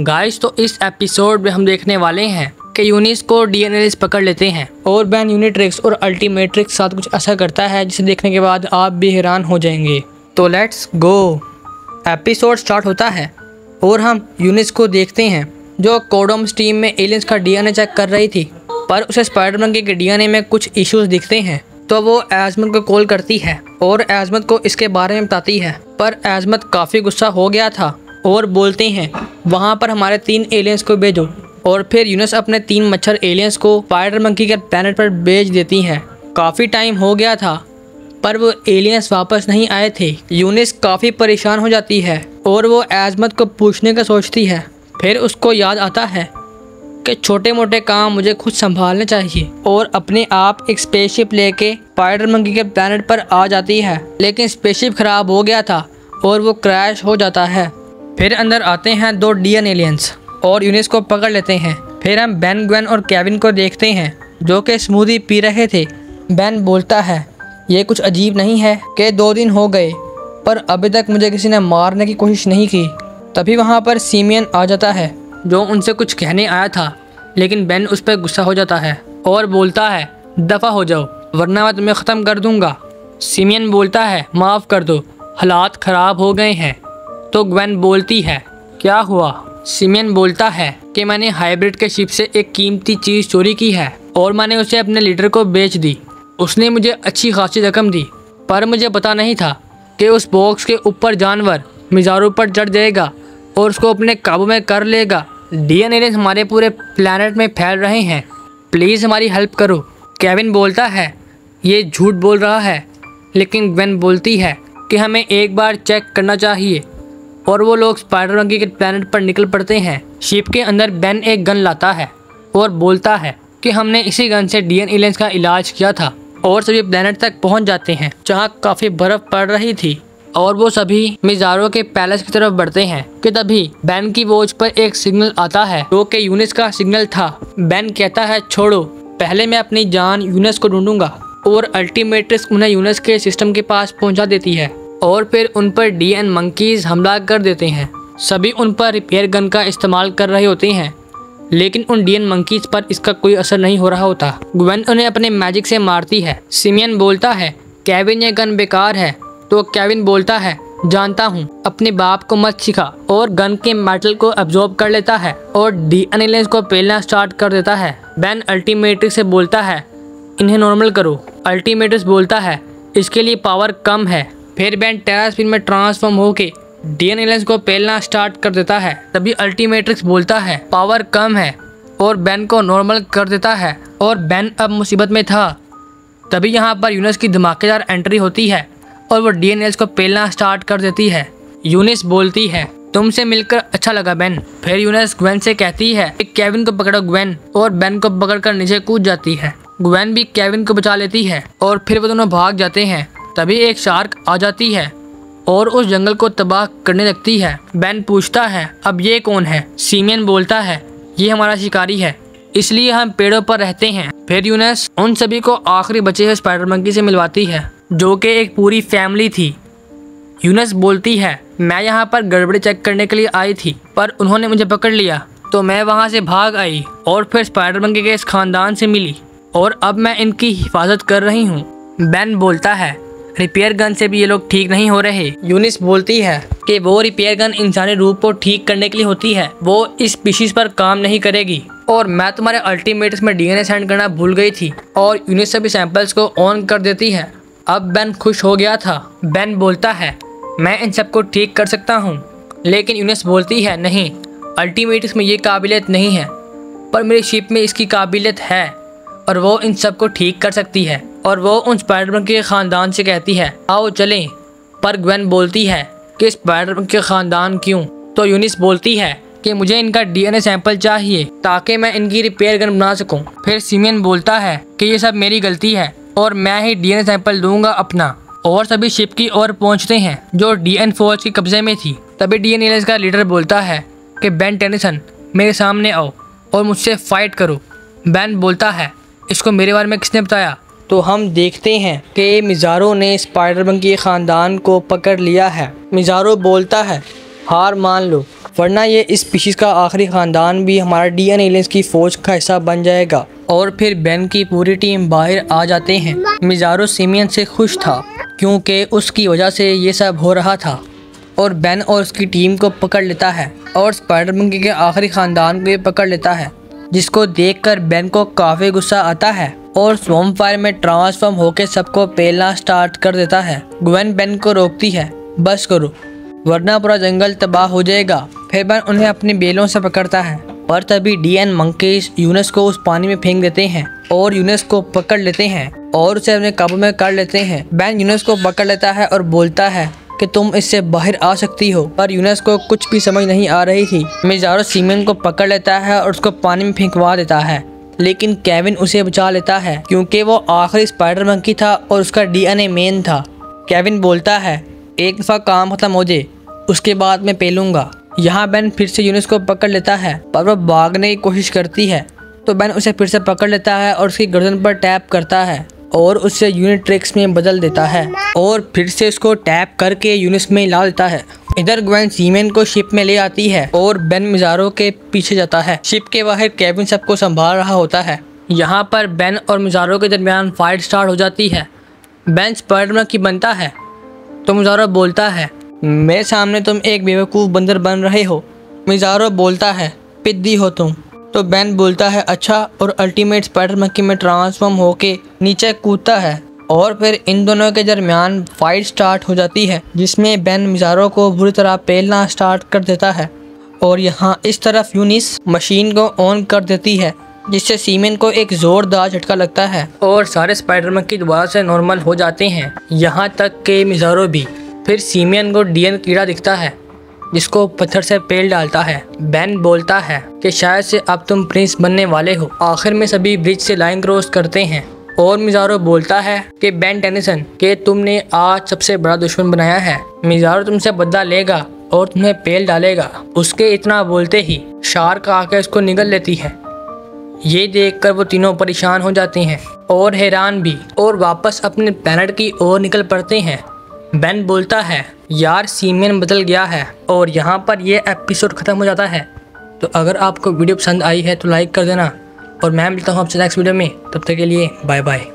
Guys तो इस episode में हम देखने वाले हैं कि यूनिस को डीएनएलिस्ट पकड़ लेते हैं और बैन यूनिट्रिक्स और अल्टीमेट्रिक्स साथ कुछ ऐसा करता है जिसे देखने के बाद आप भी हैरान हो जाएंगे। तो लेट्स गो। एपिसोड स्टार्ट होता है और हम यूनिस को देखते हैं जो कोडम्स टीम में एलियंस का डीएनए चेक कर रही थी, पर उसे स्पाइडरमैन के डीएनए में कुछ इश्यूज दिखते हैं। तो वो एज़मत को कॉल करती है और एज़मत को इसके बारे में बताती है, पर एज़मत काफ़ी गुस्सा हो गया था और बोलते हैं वहाँ पर हमारे 3 एलियंस को भेजो। और फिर यूनिस अपने 3 मच्छर एलियंस को स्पाइडरमैन के प्लैनेट पर भेज देती है। काफ़ी टाइम हो गया था पर वो एलियंस वापस नहीं आए थे। यूनिस काफ़ी परेशान हो जाती है और वो एज़मत को पूछने का सोचती है। फिर उसको याद आता है कि छोटे मोटे काम मुझे खुद संभालने चाहिए और अपने आप एक स्पेसशिप लेके स्पाइडरमैन के प्लैनेट पर आ जाती है, लेकिन स्पेसशिप खराब हो गया था और वो क्रैश हो जाता है। फिर अंदर आते हैं 2 डीएन एलियंस और यूनिस को पकड़ लेते हैं। फिर हम बेन, ग्वेन और केविन को देखते हैं जो कि स्मूदी पी रहे थे। बेन बोलता है ये कुछ अजीब नहीं है कि 2 दिन हो गए पर अभी तक मुझे किसी ने मारने की कोशिश नहीं की। तभी वहाँ पर सिमियन आ जाता है जो उनसे कुछ कहने आया था, लेकिन बेन उस पर गुस्सा हो जाता है और बोलता है दफ़ा हो जाओ वरना मैं तुम्हें ख़त्म कर दूँगा। सिमियन बोलता है माफ़ कर दो, हालात ख़राब हो गए हैं। तो ग्वेन बोलती है क्या हुआ? सिमियन बोलता है कि मैंने हाइब्रिड के शिप से एक कीमती चीज़ चोरी की है और मैंने उसे अपने लीडर को बेच दी। उसने मुझे अच्छी खासी रकम दी, पर मुझे पता नहीं था कि उस बॉक्स के ऊपर जानवर मिज़ारो पर चढ़ जाएगा और उसको अपने काबू में कर लेगा। डीएनए हमारे पूरे प्लैनेट में फैल रहे हैं, प्लीज़ हमारी हेल्प करो। केविन बोलता है ये झूठ बोल रहा है, लेकिन ग्वेन बोलती है कि हमें एक बार चेक करना चाहिए और वो लोग स्पाइडरमैन के प्लैनेट पर निकल पड़ते हैं। शिप के अंदर बेन एक गन लाता है और बोलता है कि हमने इसी गन से डीएन एलियंस का इलाज किया था और सभी प्लैनेट तक पहुंच जाते हैं जहां काफ़ी बर्फ़ पड़ रही थी और वो सभी मिज़ारो के पैलेस की तरफ बढ़ते हैं कि तभी बेन की वॉच पर एक सिग्नल आता है जो कि यूनिस का सिग्नल था। बेन कहता है छोड़ो, पहले मैं अपनी जान यूनिस को ढूंढूंगा और अल्टीमेट्रिक्स उन्हें यूनिस के सिस्टम के पास पहुंचा देती है और फिर उन पर डीएन मंकीज हमला कर देते हैं। सभी उन पर रिपेयर गन का इस्तेमाल कर रहे होते हैं, लेकिन उन डीएन मंकीज पर इसका कोई असर नहीं हो रहा होता। ग्वेन उन्हें अपने मैजिक से मारती है। सिमियन बोलता है केविन ये गन बेकार है। तो केविन बोलता है जानता हूँ, अपने बाप को मत सिखा, और गन के मेटल को अब्जॉर्ब कर लेता है और डीएन एलियंस को पेलना स्टार्ट कर देता है। बेन अल्टीमेट्रिक्स से बोलता है इन्हें नॉर्मल करो। अल्टीमेट्रिक्स बोलता है इसके लिए पावर कम है। फिर बेन टेरास्पिन में ट्रांसफॉर्म होके डीएन एलियंस को पेलना स्टार्ट कर देता है। तभी अल्टीमेट्रिक्स बोलता है पावर कम है और बेन को नॉर्मल कर देता है और बेन अब मुसीबत में था। तभी यहाँ पर यूनिस की धमाकेदार एंट्री होती है और वो डीएन एलियंस को पेलना स्टार्ट कर देती है। यूनिस बोलती है तुमसे मिलकर अच्छा लगा बेन। फिर यूनिस ग्वेन से कहती है केविन को पकड़ो ग्वेन, और बेन को पकड़कर नीचे कूद जाती है। ग्वेन भी केविन को बचा लेती है और फिर वो दोनों भाग जाते हैं। तभी एक शार्क आ जाती है और उस जंगल को तबाह करने लगती है। बेन पूछता है अब ये कौन है? सिमियन बोलता है ये हमारा शिकारी है, इसलिए हम पेड़ों पर रहते हैं। फिर यूनिस उन सभी को आखिरी बचे हुए स्पाइडर मंकी से मिलवाती है जो कि एक पूरी फैमिली थी। यूनिस बोलती है मैं यहाँ पर गड़बड़ी चेक करने के लिए आई थी, पर उन्होंने मुझे पकड़ लिया तो मैं वहाँ से भाग आई और फिर स्पाइडर मंकी के इस खानदान से मिली और अब मैं इनकी हिफाजत कर रही हूँ। बेन बोलता है रिपेयर गन से भी ये लोग ठीक नहीं हो रहे। यूनिस बोलती है कि वो रिपेयर गन इंसानी रूप को ठीक करने के लिए होती है, वो इस स्पीशीज पर काम नहीं करेगी और मैं तुम्हारे अल्टीमेट्रिक्स में डीएनए सेंड करना भूल गई थी। और यूनिस सभी सैंपल्स को ऑन कर देती है। अब बेन खुश हो गया था। बेन बोलता है मैं इन सबको ठीक कर सकता हूँ, लेकिन यूनिस बोलती है नहीं, अल्टीमेट्रिक्स में ये काबिलियत नहीं है, पर मेरी शिप में इसकी काबिलियत है और वो इन सबको ठीक कर सकती है। और वो उन स्पाइडरमैन के ख़ानदान से कहती है आओ चलें, पर ग्वेन बोलती है कि स्पाइडरमैन के ख़ानदान क्यों? तो यूनिस बोलती है कि मुझे इनका डीएनए सैंपल चाहिए ताकि मैं इनकी रिपेयर गन बना सकूं। फिर सिमियन बोलता है कि ये सब मेरी गलती है और मैं ही डीएनए सैंपल दूंगा अपना। और सभी शिप की ओर पहुंचते हैं जो डीएन फोर्स के कब्जे में थी। तभी डीएन एलियंस का लीडर बोलता है कि बेन टेनिसन मेरे सामने आओ और मुझसे फाइट करो। बेन बोलता है इसको मेरे बारे में किसने बताया? तो हम देखते हैं कि मिज़ारो ने स्पाइडरमैन के ख़ानदान को पकड़ लिया है। मिज़ारो बोलता है हार मान लो, वरना ये इस स्पीशीज़ का आखिरी ख़ानदान भी हमारा डीएन एलियंस की फ़ौज का हिस्सा बन जाएगा। और फिर बेन की पूरी टीम बाहर आ जाते हैं। मिज़ारो सिमियन से खुश था क्योंकि उसकी वजह से ये सब हो रहा था और बेन और उसकी टीम को पकड़ लेता है और स्पाइडर मंकी के आखिरी ख़ानदान को भी पकड़ लेता है, जिसको देखकर बेन को काफ़ी गुस्सा आता है और स्वॉर्म फायर में ट्रांसफॉर्म होकर सबको पेलना स्टार्ट कर देता है। ग्वेन बेन को रोकती है, बस करो वरना पूरा जंगल तबाह हो जाएगा। फिर बेन उन्हें अपनी बेलों से पकड़ता है, पर तभी डीएन मंकीज यूनस को उस पानी में फेंक देते हैं और यूनस को पकड़ लेते हैं और उसे अपने काबू में कर लेते हैं। बेन यूनस को पकड़ लेता है और बोलता है कि तुम इससे बाहर आ सकती हो, पर यूनस को कुछ भी समझ नहीं आ रही थी। मिज़ारो सिमियन को पकड़ लेता है और उसको पानी में फेंकवा देता है, लेकिन केविन उसे बचा लेता है क्योंकि वो आखिरी स्पाइडर मंकी था और उसका डीएनए मेन था। केविन बोलता है एक दफ़ा काम खत्म हो जाए उसके बाद मैं पेलूंगा। यहाँ बेन फिर से यूनस को पकड़ लेता है, पर वो भागने की कोशिश करती है तो बेन उसे फिर से पकड़ लेता है और उसकी गर्दन पर टैप करता है और उससे यूनिट्रिक्स में बदल देता है और फिर से उसको टैप करके यूनिस में ला देता है। इधर ग्वेन सीमेन को शिप में ले आती है और बेन मिज़ारो के पीछे जाता है। शिप के बाहर केविन सबको संभाल रहा होता है। यहाँ पर बेन और मिज़ारो के दरमियान फाइट स्टार्ट हो जाती है। बेन स्पाइडर मंकी बनता है तो मिज़ारो बोलता है मेरे सामने तुम एक बेवकूफ़ बंदर बन रहे हो। मिज़ारो बोलता है पिद्दी हो तुम। तो बेन बोलता है अच्छा, और अल्टीमेट स्पाइडर मंकी में ट्रांसफॉर्म होके नीचे कूदता है और फिर इन दोनों के दरमियान फाइट स्टार्ट हो जाती है, जिसमें बेन मिज़ारो को बुरी तरह पेलना स्टार्ट कर देता है और यहाँ इस तरफ यूनिस मशीन को ऑन कर देती है, जिससे सीमेन को एक ज़ोरदार झटका लगता है और सारे स्पाइडर मंकी दोबारा से नॉर्मल हो जाते हैं, यहाँ तक कि मिज़ारो भी। फिर सीमियन को डीएन कीड़ा दिखता है जिसको पत्थर से पेल डालता है। बेन बोलता है कि शायद से अब तुम प्रिंस बनने वाले हो। आखिर में सभी ब्रिज से लाइन क्रॉस करते हैं और मिज़ारो बोलता है कि बेन टेनिसन कि तुमने आज सबसे बड़ा दुश्मन बनाया है। मिज़ारो तुमसे बदला लेगा और तुम्हें पेल डालेगा। उसके इतना बोलते ही शार्क आकर उसको निगल लेती है। ये देखकर वो तीनों परेशान हो जाते हैं और हैरान भी और वापस अपने प्लैनेट की ओर निकल पड़ते हैं। बेन बोलता है यार सीमेन बदल गया है और यहाँ पर ये एपिसोड ख़त्म हो जाता है। तो अगर आपको वीडियो पसंद आई है तो लाइक कर देना और मैं मिलता हूँ आपसे नेक्स्ट वीडियो में। तब तक के लिए बाय बाय।